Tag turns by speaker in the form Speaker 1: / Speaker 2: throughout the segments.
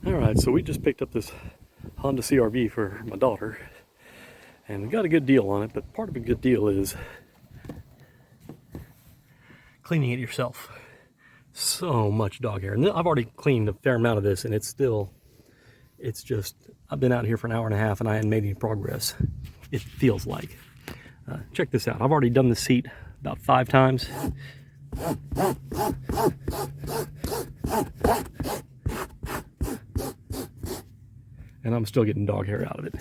Speaker 1: Alright, so we just picked up this Honda CR-V for my daughter, and we got a good deal on it, but part of a good deal is cleaning it yourself. So much dog hair. And I've already cleaned a fair amount of this, and it's just, I've been out here for an hour and a half and I hadn't made any progress. It feels like. Check this out. I've already done the seat about 5 times. And I'm still getting dog hair out of it.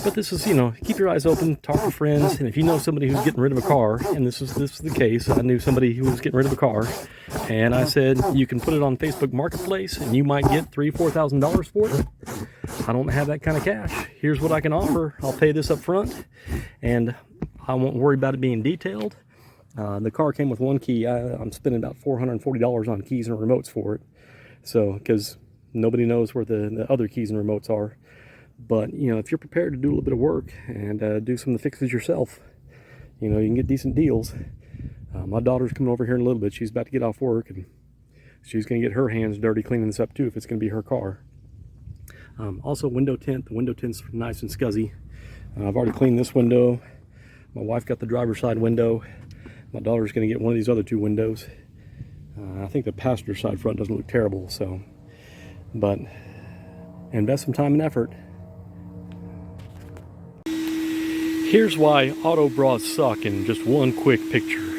Speaker 1: But this is, keep your eyes open, talk to friends, and if you know somebody who's getting rid of a car, and this is the case, I knew somebody who was getting rid of a car, and I said, you can put it on Facebook Marketplace, and you might get $3,000 to $4,000 for it. I don't have that kind of cash. Here's what I can offer. I'll pay this up front, and I won't worry about it being detailed. The car came with one key. I'm spending about $440 on keys and remotes for it. So, because nobody knows where the other keys and remotes are. But, if you're prepared to do a little bit of work and do some of the fixes yourself, you can get decent deals. My daughter's coming over here in a little bit. She's about to get off work, and she's going to get her hands dirty cleaning this up too if it's going to be her car. Also, window tint. The window tint's nice and scuzzy. I've already cleaned this window. My wife got the driver's side window. My daughter's going to get one of these other 2 windows. I think the passenger side front doesn't look terrible, but invest some time and effort. Here's why auto bras suck in just one quick picture.